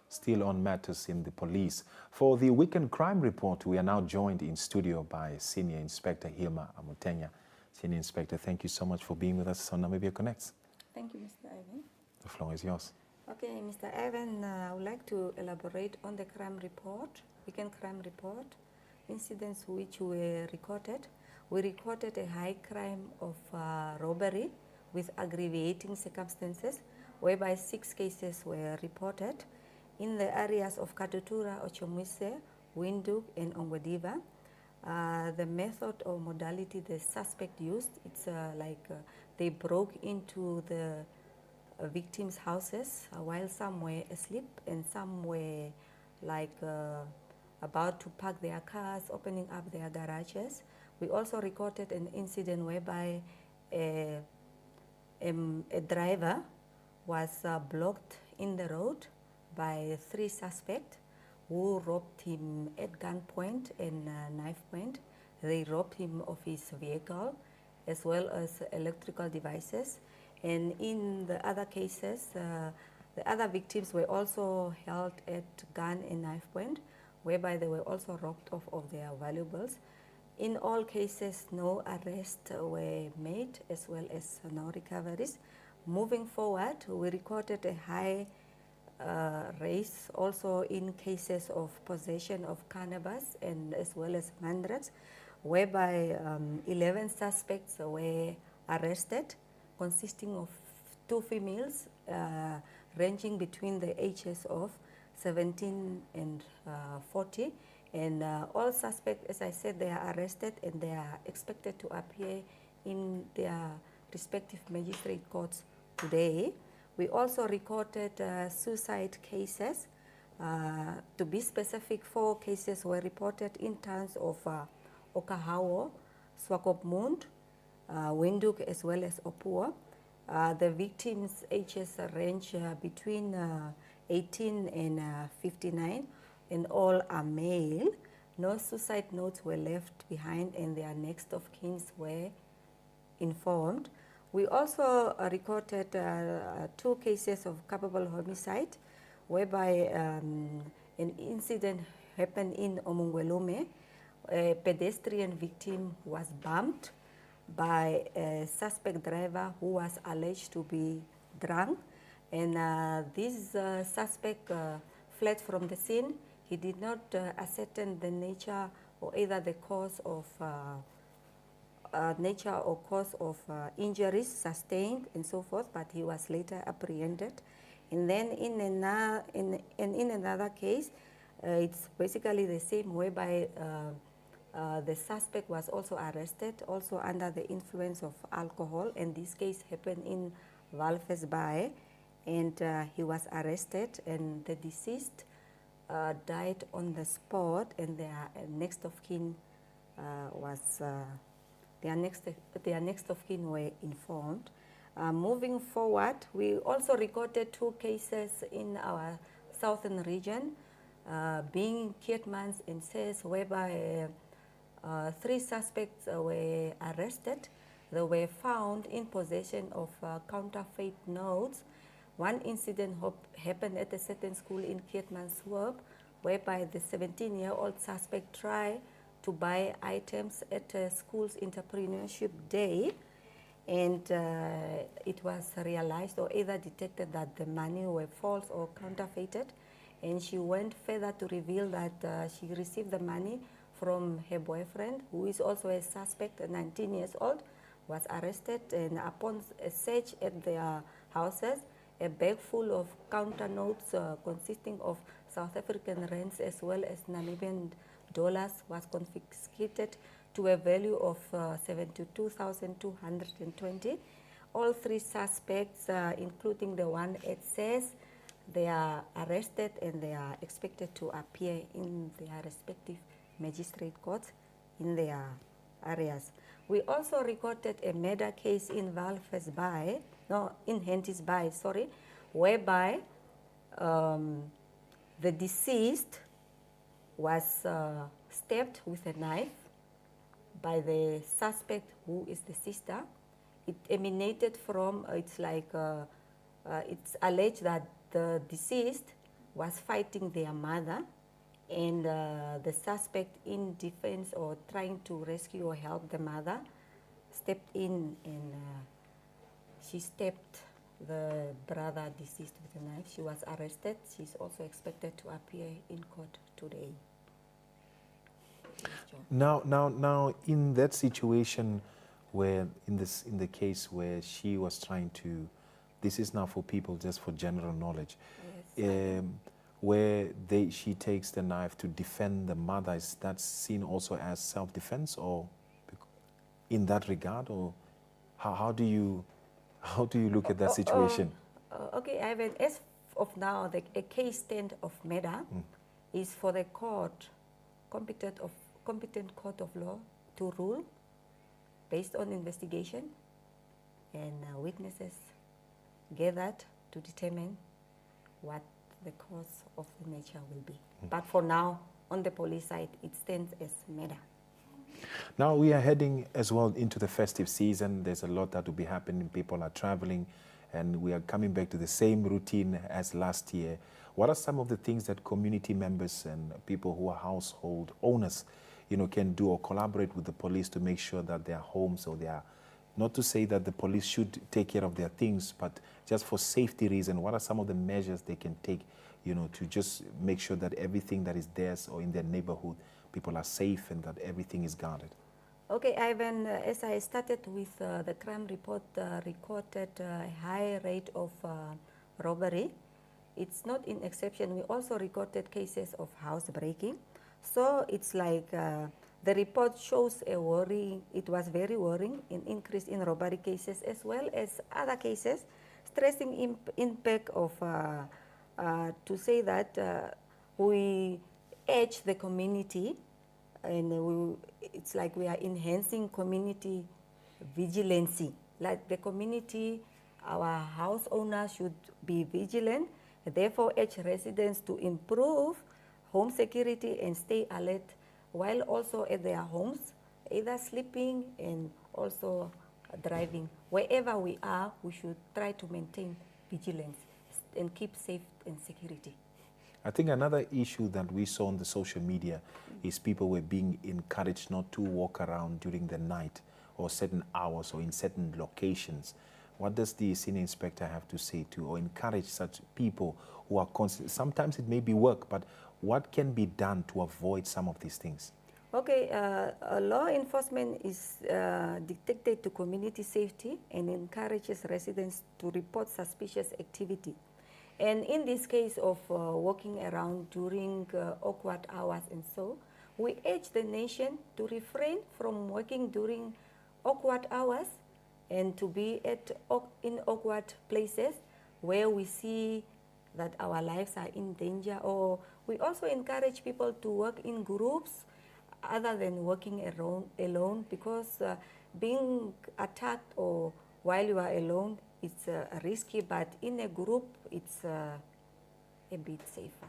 still on matters in the police. For the Weekend Crime Report, we are now joined in studio by Senior Inspector Hilma Amutenya. Senior Inspector, thank you so much for being with us on Namibia Connects. Thank you, Mr. Ivan. The floor is yours. Okay, Mr. Ivan, I would like to elaborate on the crime report, Weekend Crime Report, incidents which were recorded. We recorded a high crime of robbery with aggravating circumstances, whereby 6 cases were reported in the areas of Katutura, Ochomwise, Windhoek, and Ongwediva. The method or modality the suspect used, it's they broke into the victims' houses while some were asleep and some were about to park their cars, opening up their garages. We also recorded an incident whereby a driver was blocked in the road by 3 suspects who robbed him at gunpoint and knife point. They robbed him of his vehicle as well as electrical devices. And in the other cases, the other victims were also held at gun and knife point, whereby they were also robbed of their valuables. In all cases, no arrests were made as well as no recoveries. Moving forward, we recorded a high raise also in cases of possession of cannabis and as well as mandrakes, whereby 11 suspects were arrested, consisting of 2 females ranging between the ages of 17 and 40. And all suspects, as I said, they are arrested and they are expected to appear in their respective magistrate courts today. We also recorded suicide cases. To be specific, 4 cases were reported in towns of Okahawo, Swakopmund, Windhoek, as well as Opua. The victims' ages range between 18 and 59, and all are male. No suicide notes were left behind and their next of kin were informed. We also recorded 2 cases of culpable homicide, whereby an incident happened in Omungwelume. A pedestrian victim was bumped by a suspect driver who was alleged to be drunk, and this suspect fled from the scene. He did not ascertain the nature or either the cause of injuries sustained and so forth, but he was later apprehended. And then in another case, it's basically the same, whereby the suspect was also arrested, also under the influence of alcohol, and this case happened in Walvis Bay, and he was arrested, and the deceased died on the spot, and their next of kin were informed. Moving forward, we also recorded 2 cases in our southern region, being Keetmans and Ses, whereby 3 suspects were arrested. They were found in possession of counterfeit notes. One incident happened at a certain school in Keetmanshoop, whereby the 17-year-old suspect tried to buy items at a school's entrepreneurship day, and it was realized or either detected that the money were false or counterfeited, and she went further to reveal that she received the money from her boyfriend, who is also a suspect, 19 years old, was arrested, and upon a search at their houses, a bag full of counter notes consisting of South African rands as well as Namibian dollars was confiscated to a value of 72,220. All 3 suspects, including the one at SES, they are arrested and they are expected to appear in their respective magistrate courts in their areas. We also recorded a murder case in Walvis Bay, in Henties Bay, sorry, whereby the deceased was stabbed with a knife by the suspect, who is the sister. It emanated from, it's alleged that the deceased was fighting their mother, and the suspect, in defense or trying to rescue or help the mother, stepped in and she stabbed the brother deceased with a knife. She was arrested. She's also expected to appear in court today. Now, in that situation, where in the case where she was trying to, this is now for people just for general knowledge, Yes. where she takes the knife to defend the mother, is that seen also as self-defense, or in that regard, or how do you look at that situation? Okay, Ivan, as of now, a case stand of murder is for the court, competent court of law, to rule based on investigation and witnesses gathered to determine what the cause of the nature will be. But for now, on the police side, it stands as murder. Now we are heading as well into the festive season. There's a lot that will be happening. People are traveling, and we are coming back to the same routine as last year. What are some of the things that community members and people who are household owners, can do or collaborate with the police to make sure that their homes, or their, not to say that the police should take care of their things, but just for safety reasons, what are some of the measures they can take, to just make sure that everything that is theirs or in their neighborhood, people are safe and that everything is guarded? Okay, Ivan, as I started with the crime report, recorded a high rate of robbery. It's not an exception. We also recorded cases of house breaking. So it's like the report shows a worry. It was very worrying, an increase in robbery cases as well as other cases, stressing impact of, to say that we urge the community, and it's like we are enhancing community vigilancy. Like the community, our house owners should be vigilant, therefore urge residents to improve home security and stay alert while also at their homes, either sleeping and also driving. Wherever we are, we should try to maintain vigilance and keep safe and security. I think another issue that we saw on the social media is people were being encouraged not to walk around during the night or certain hours or in certain locations. What does the senior inspector have to say to or encourage such people who are constant? Sometimes it may be work, but what can be done to avoid some of these things? Okay, law enforcement is dictated to community safety and encourages residents to report suspicious activity. And in this case of walking around during awkward hours and so, we urge the nation to refrain from working during awkward hours and to be in awkward places where we see that our lives are in danger. Or we also encourage people to work in groups other than working alone, because being attacked or while you are alone, it's risky, but in a group, it's a bit safer.